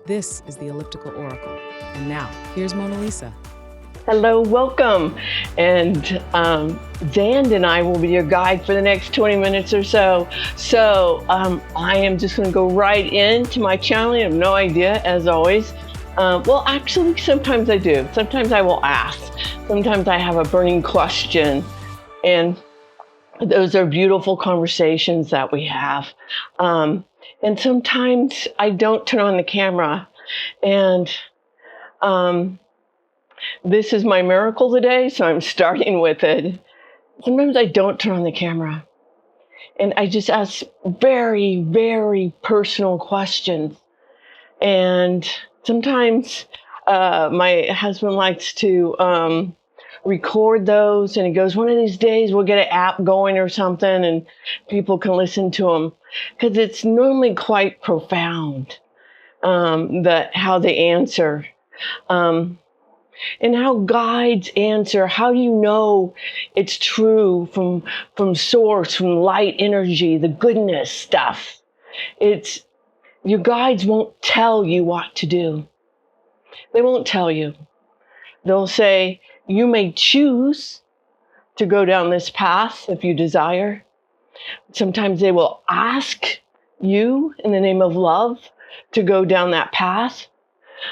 This is the Elliptical Oracle. And now, here's MonaLisa. Hello, welcome. And Xand and I will be your guide for the next 20 minutes or so. I am just going to go right into my channeling. I have no idea, as always. Well, actually, sometimes I do. Sometimes I will ask. Sometimes I have a burning question. And those are beautiful conversations that we have. And sometimes I don't turn on the camera. And this is my miracle today, so I'm starting with it. Sometimes I don't turn on the camera. And I just ask very, very personal questions. And sometimes my husband likes to record those, and he goes, one of these days we'll get an app going or something and people can listen to them, because it's normally quite profound, how they answer, and how guides answer. How do you know it's true from source, from light energy, the goodness stuff? It's your guides won't tell you what to do. They won't tell you. They'll say, you may choose to go down this path if you desire. Sometimes they will ask you in the name of love to go down that path.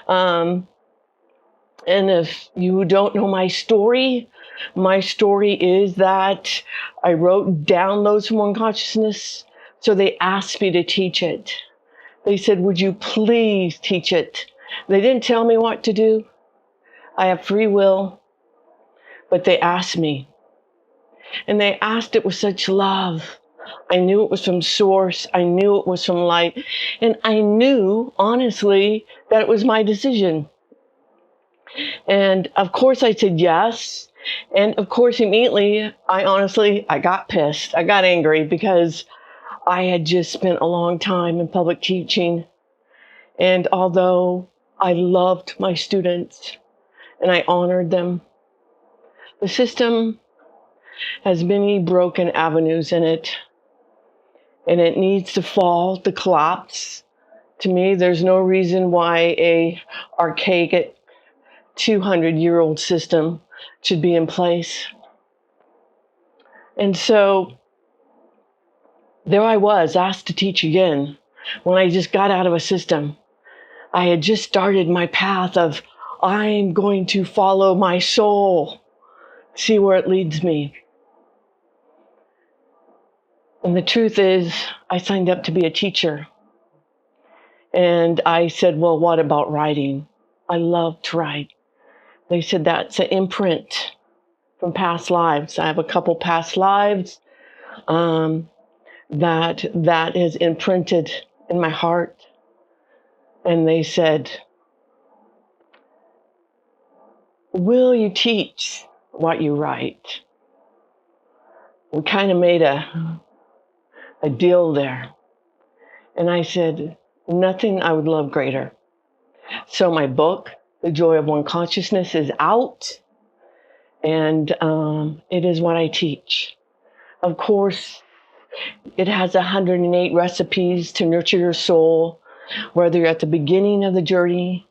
And if you don't know my story is that I wrote downloads from unconsciousness. So they asked me to teach it. They said, would you please teach it? They didn't tell me what to do. I have free will. But they asked me, and they asked it with such love. I knew it was from source. I knew it was from light. And I knew, honestly, that it was my decision. And of course I said yes. And of course, immediately, I got pissed. I got angry because I had just spent a long time in public teaching. And although I loved my students and I honored them, the system has many broken avenues in it, and it needs to fall, to collapse. To me, there's no reason why a archaic 200-year-old system should be in place. And so there I was, asked to teach again, when I just got out of a system. I had just started my path of, I'm going to follow my soul, see where it leads me. And the truth is, I signed up to be a teacher. And I said, well, what about writing? I love to write. They said, that's an imprint from past lives. I have a couple past lives that is imprinted in my heart. And they said, will you teach what you write? We kind of made a deal there. And I said, nothing I would love greater. So my book, The Joy of One Consciousness, is out. And it is what I teach. Of course, it has 108 recipes to nurture your soul, whether you're at the beginning of the journey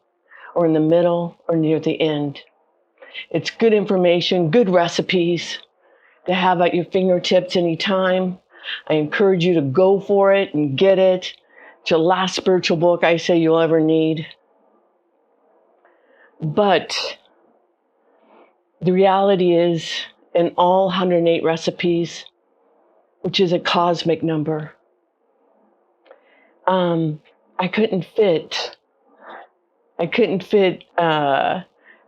or in the middle or near the end. It's good information, good recipes to have at your fingertips anytime. I encourage you to go for it and get it. It's the last spiritual book I say you'll ever need. But the reality is, in all 108 recipes, which is a cosmic number, I couldn't fit.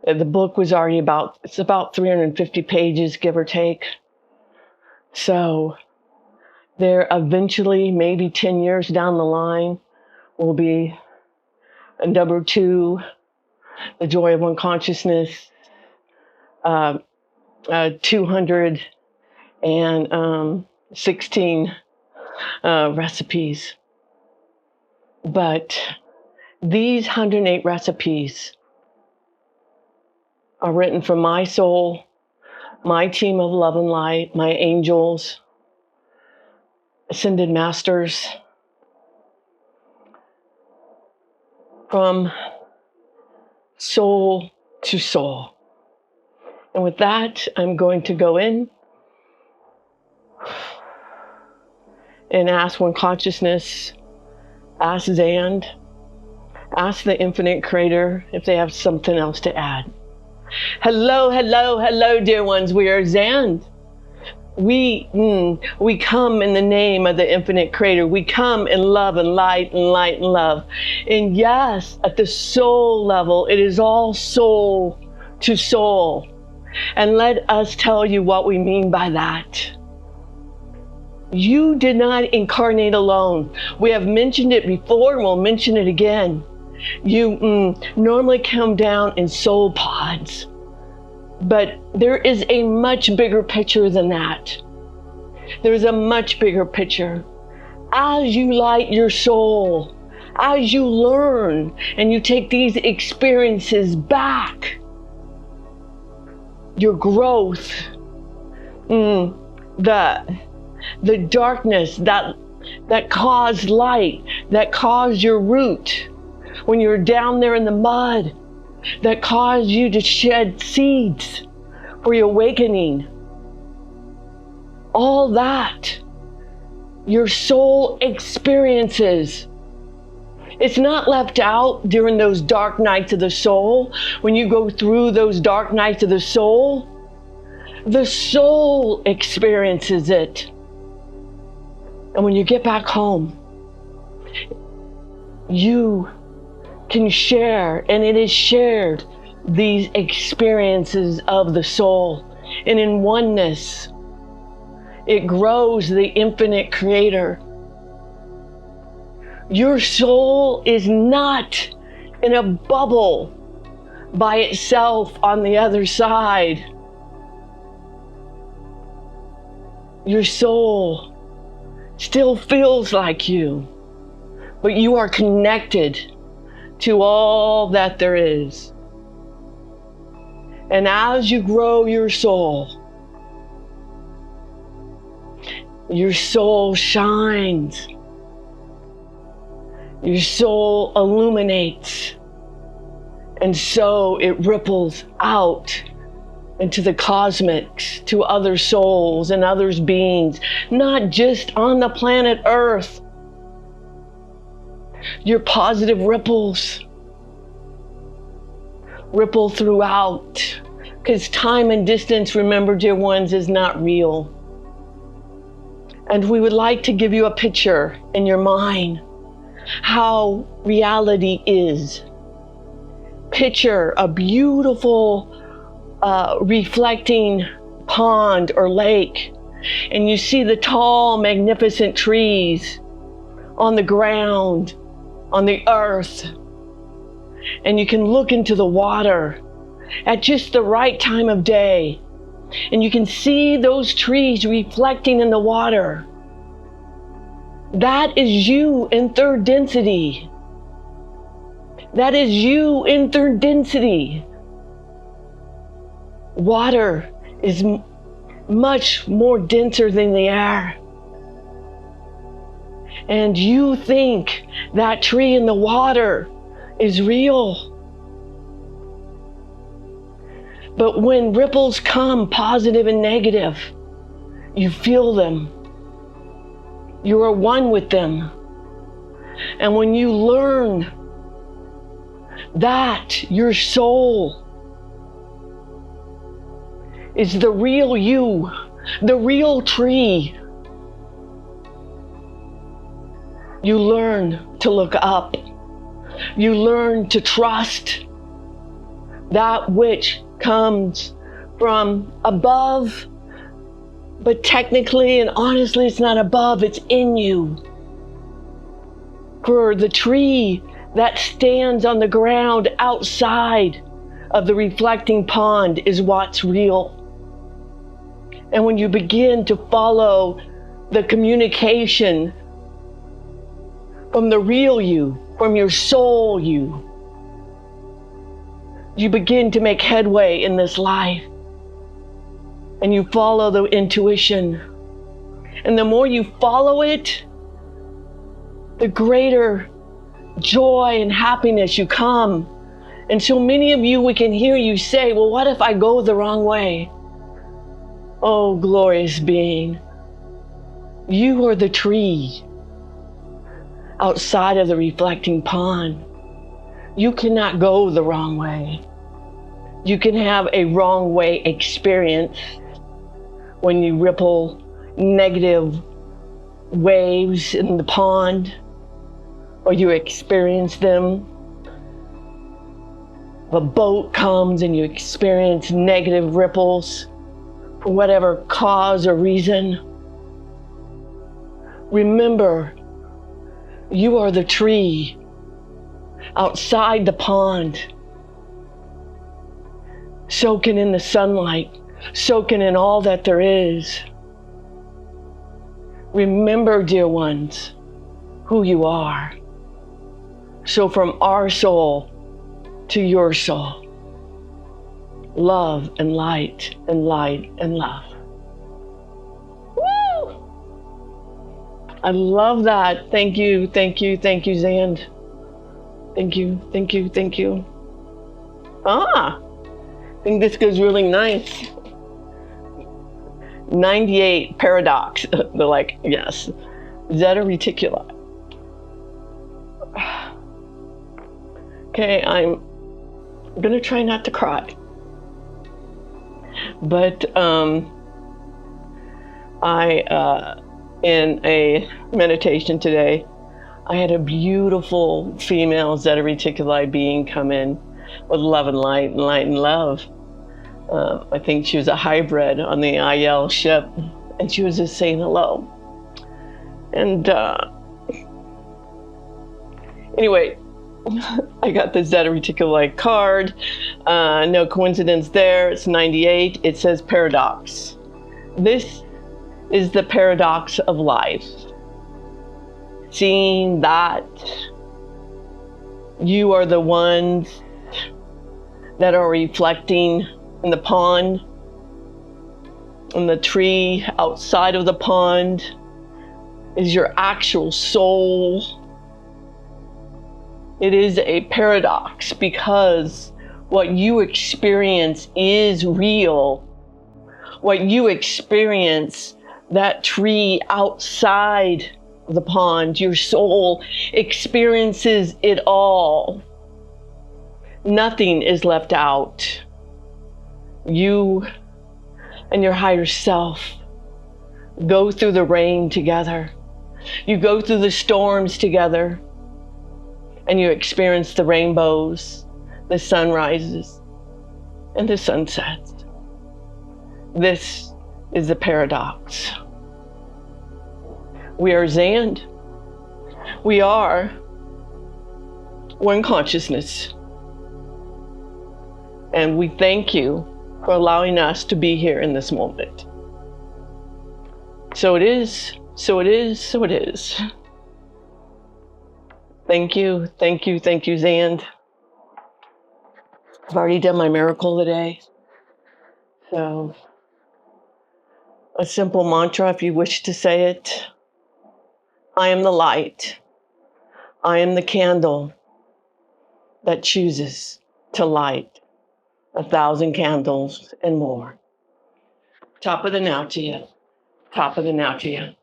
The book was already it's about 350 pages, give or take. So there eventually, maybe 10 years down the line, will be a number 2, The Joy of One Consciousness, 216 recipes. But these 108 recipes are written from my soul, my team of love and light, my angels, ascended masters, from soul to soul. And with that, I'm going to go in and ask One Consciousness, ask Xand, ask the Infinite Creator if they have something else to add. Hello, hello, hello, dear ones. We are Xand. We come in the name of the Infinite Creator. We come in love and light and light and love. And yes, at the soul level, it is all soul to soul. And let us tell you what we mean by that. You did not incarnate alone. We have mentioned it before and we'll mention it again. You normally come down in soul pods. But there is a much bigger picture than that. There's a much bigger picture. As you light your soul, as you learn and you take these experiences back, your growth, the darkness that caused light, that caused your root when you're down there in the mud, that caused you to shed seeds for your awakening. All that, your soul experiences. It's not left out during those dark nights of the soul. When you go through those dark nights of the soul experiences it. And when you get back home, you can share, and it is shared, these experiences of the soul. And in oneness, it grows the Infinite Creator. Your soul is not in a bubble by itself on the other side. Your soul still feels like you, but you are connected to all that there is. And as you grow your soul shines. Your soul illuminates. And so it ripples out into the cosmics, to other souls and others beings, not just on the planet Earth. Your positive ripples ripple throughout, because time and distance, remember, dear ones, is not real. And we would like to give you a picture in your mind how reality is. Picture a beautiful reflecting pond or lake, and you see the tall, magnificent trees on the ground, on the earth, and you can look into the water at just the right time of day, and you can see those trees reflecting in the water. That is you in third density. That is you in third density. Water is much more denser than the air. And you think that tree in the water is real. But when ripples come, positive and negative, you feel them. You are one with them. And when you learn that your soul is the real you, the real tree, you learn to look up. You learn to trust that which comes from above, but technically and honestly it's not above, it's in you. For the tree that stands on the ground outside of the reflecting pond is what's real. And when you begin to follow the communication from the real you, from your soul you begin to make headway in this life. And you follow the intuition. And the more you follow it, the greater joy and happiness, you come. And so many of you, we can hear you say, well, what if I go the wrong way? Oh, glorious being, you are the tree outside of the reflecting pond. You cannot go the wrong way. You can have a wrong way experience when you ripple negative waves in the pond, or you experience them. A boat comes and you experience negative ripples for whatever cause or reason. Remember, you are the tree outside the pond, soaking in the sunlight, soaking in all that there is. Remember, dear ones, who you are. So from our soul to your soul, love and light and light and love. Woo! I love that. Thank you, thank you, thank you, Xand. Thank you, thank you, thank you. I think this goes really nice. 98 paradox. They're like, yes. Zeta Reticuli. Okay, I'm gonna try not to cry. But in a meditation today, I had a beautiful female Zeta Reticuli being come in with love and light and light and love. I think she was a hybrid on the IL ship, and she was just saying hello. And anyway, I got the Zeta Reticuli card. No coincidence there. It's 98. It says paradox. This is the paradox of life. Seeing that you are the ones that are reflecting in the pond, and the tree outside of the pond is your actual soul. It is a paradox because what you experience is real. What you experience, that tree outside the pond, your soul experiences it all. Nothing is left out. You and your higher self go through the rain together. You go through the storms together, and you experience the rainbows, the sunrises, and the sunsets. This is the paradox. We are Xand. We are one consciousness. And we thank you for allowing us to be here in this moment. So it is, so it is, so it is. Thank you, thank you, thank you, Xand. I've already done my miracle today. So, a simple mantra if you wish to say it. I am the light. I am the candle that chooses to light 1,000 candles and more. Top of the now to you. Top of the now to you.